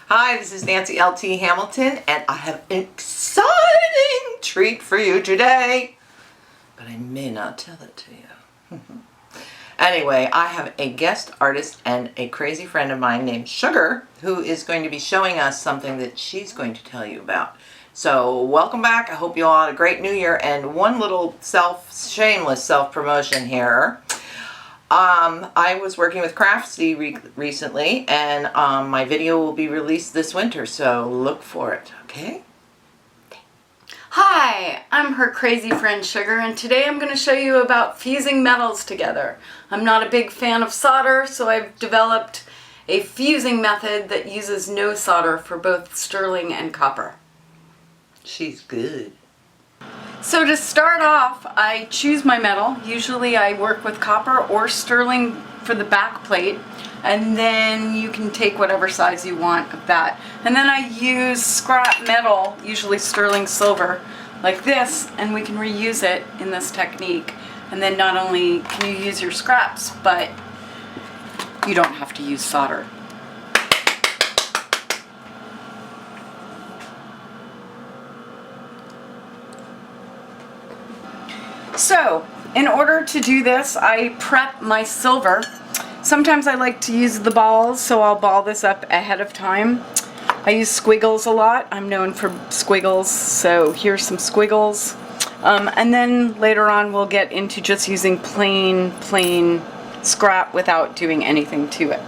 Hi, this is Nancy L.T. Hamilton, and I have an exciting treat for you today, but I may not tell it to you. Anyway, I have a guest artist and a crazy friend of mine named Sugar, who is going to be showing us something that she's going to tell you about. So welcome back. I hope you all had a great new year, and one little shameless self-promotion here. I was working with Craftsy recently, and my video will be released this winter, so look for it, okay? Hi, I'm her crazy friend Sugar, and today I'm going to show you about fusing metals together. I'm not a big fan of solder, so I've developed a fusing method that uses no solder for both sterling and copper. She's good. So to start off, I choose my metal. Usually I work with copper or sterling for the back plate, and then you can take whatever size you want of that. And then I use scrap metal, usually sterling silver, like this, and we can reuse it in this technique. And then not only can you use your scraps, but you don't have to use solder. So, in order to do this, I prep my silver. Sometimes I like to use the balls, so I'll ball this up ahead of time. I use squiggles a lot. I'm known for squiggles, so here's some squiggles. And then later on we'll get into just using plain scrap without doing anything to it.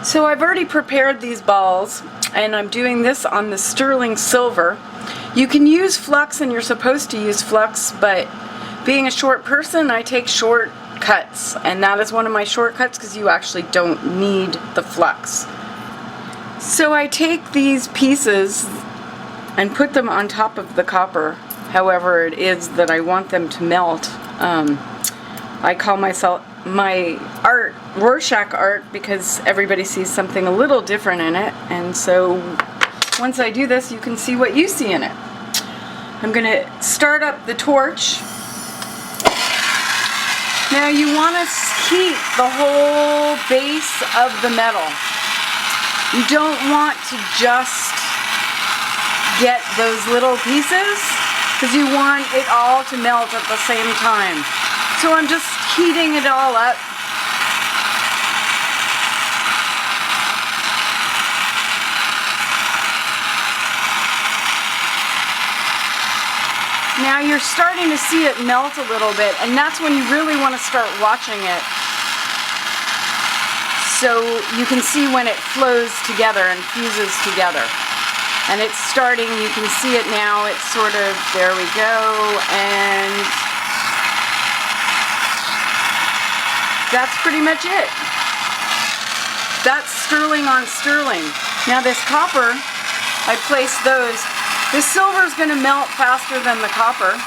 So I've already prepared these balls, and I'm doing this on the sterling silver. You can use flux, and you're supposed to use flux, but being a short person, I take shortcuts, and that is one of my shortcuts because you actually don't need the flux. So I take these pieces and put them on top of the copper, however it is that I want them to melt. I call my art Rorschach art because everybody sees something a little different in it, and so once I do this, you can see what you see in it. I'm going to start up the torch. Now you want to heat the whole base of the metal. You don't want to just get those little pieces because you want it all to melt at the same time. So I'm just heating it all up. Now you're starting to see it melt a little bit, and that's when you really want to start watching it. So you can see when it flows together and fuses together. And it's starting, you can see it now, it's sort of, there we go, and that's pretty much it. That's sterling on sterling. Now this copper, I place those. The silver is going to melt faster than the copper,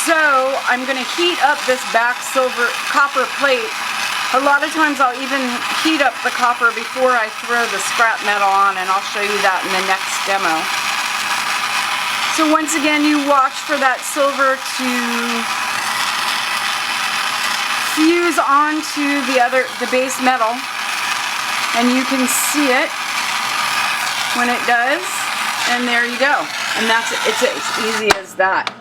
so I'm going to heat up this back copper plate. A lot of times I'll even heat up the copper before I throw the scrap metal on, and I'll show you that in the next demo. So once again, you watch for that silver to fuse onto the base metal, and you can see it when it does. And there you go. And it's as easy as that.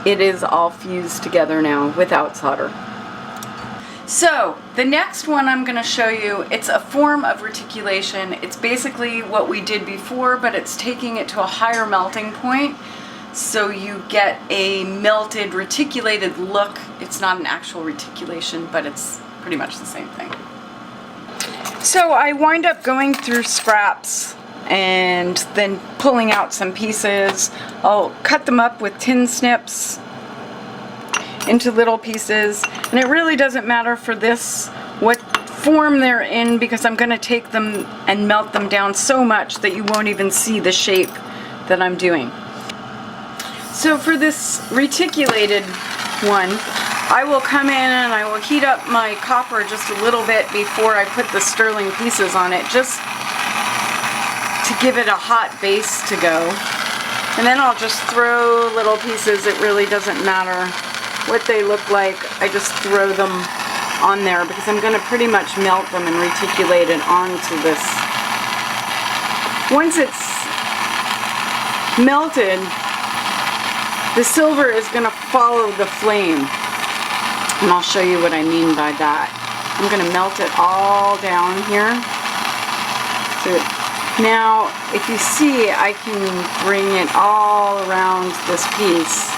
It is all fused together now without solder. So the next one I'm going to show you, it's a form of reticulation. It's basically what we did before, but it's taking it to a higher melting point. So you get a melted, reticulated look. It's not an actual reticulation, but it's pretty much the same thing. So I wind up going through scraps and then pulling out some pieces. I'll cut them up with tin snips into little pieces, and it really doesn't matter for this what form they're in because I'm going to take them and melt them down so much that you won't even see the shape that I'm doing. So for this reticulated one, I will come in and I will heat up my copper just a little bit before I put the sterling pieces on it, just to give it a hot base to go. And then I'll just throw little pieces. It really doesn't matter what they look like. I just throw them on there because I'm going to pretty much melt them and reticulate it onto this once it's melted, the silver is going to follow the flame. And I'll show you what I mean by that. I'm going to melt it all down here. So now, if you see, I can bring it all around this piece,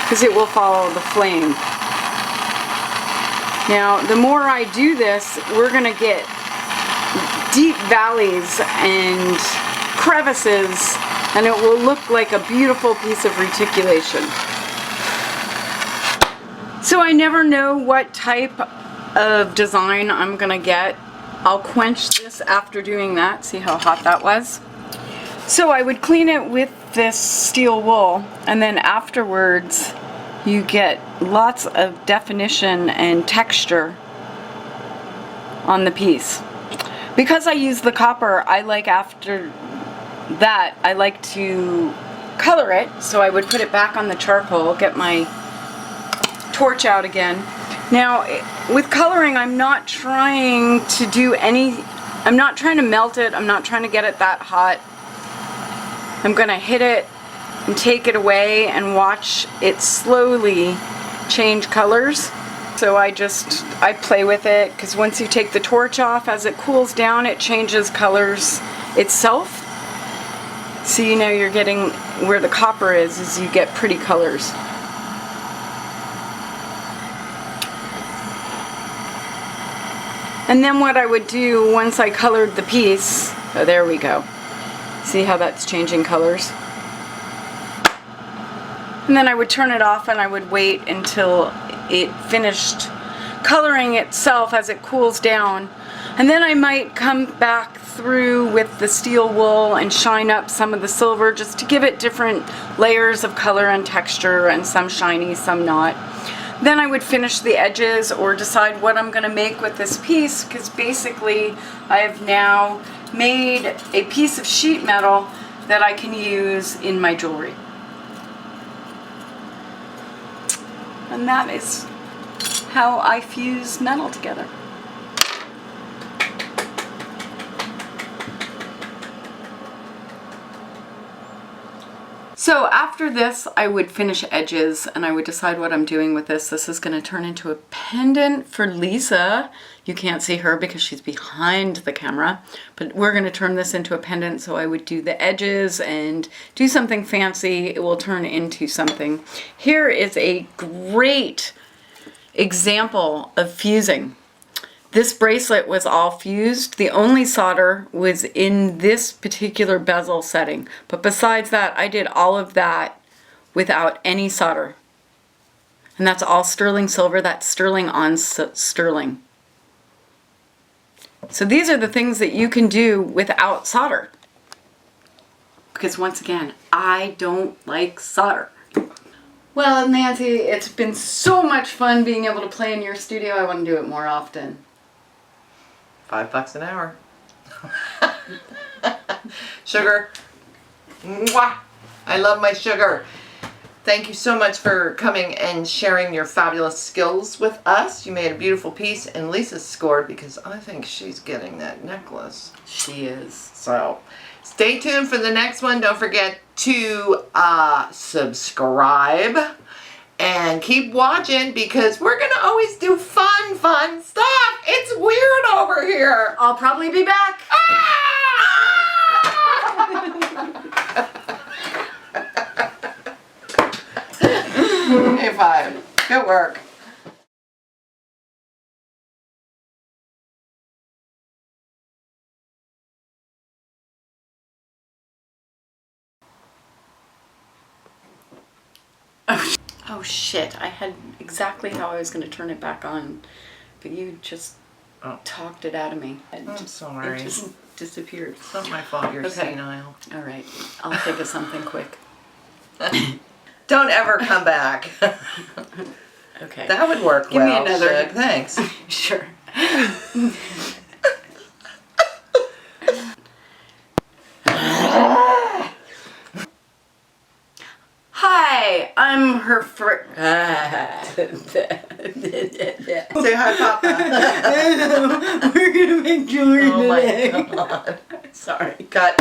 because it will follow the flame. Now, the more I do this, we're going to get deep valleys and crevices, and it will look like a beautiful piece of reticulation. So I never know what type of design I'm going to get. I'll quench this after doing that. See how hot that was? So I would clean it with this steel wool, and then afterwards you get lots of definition and texture on the piece. Because I use the copper, I like after that, I like to color it. So I would put it back on the charcoal, get my torch out again. Now, with coloring, I'm not trying to do I'm not trying to melt it, I'm not trying to get it that hot. I'm going to hit it and take it away and watch it slowly change colors. So I play with it, because once you take the torch off, as it cools down, it changes colors itself. See, now you're getting where the copper is you get pretty colors. And then what I would do once I colored the piece, oh, there we go. See how that's changing colors? And then I would turn it off and I would wait until it finished coloring itself as it cools down. And then I might come back through with the steel wool and shine up some of the silver just to give it different layers of color and texture, and some shiny, some not. Then I would finish the edges or decide what I'm going to make with this piece, because basically I have now made a piece of sheet metal that I can use in my jewelry. And that is how I fuse metal together. So after this, I would finish edges and I would decide what I'm doing with this. This is going to turn into a pendant for Lisa. You can't see her because she's behind the camera, but we're going to turn this into a pendant. So I would do the edges and do something fancy. It will turn into something. Here is a great example of fusing. This bracelet was all fused. The only solder was in this particular bezel setting. But besides that, I did all of that without any solder. And that's all sterling silver. That's sterling on sterling. So these are the things that you can do without solder. Because once again, I don't like solder. Well, Nancy, it's been so much fun being able to play in your studio. I want to do it more often. $5 an hour. Sugar. Mwah! I love my sugar. Thank you so much for coming and sharing your fabulous skills with us. You made a beautiful piece, and Lisa scored because I think she's getting that necklace. She is. So stay tuned for the next one. Don't forget to subscribe. And keep watching, because we're going to always do fun stuff. It's weird over here. I'll probably be back. High five. Good work. Oh shit, I had exactly how I was going to turn it back on, but you just talked it out of me. I'm sorry. It just disappeared. It's not my fault you're senile. All right, I'll think of something quick. Don't ever come back. Okay. That would work Give well. me another. Shug. Thanks. Sure. Hi, I'm her Say hi, Papa. We're gonna make jewelry Oh today. my God. Sorry. Cut.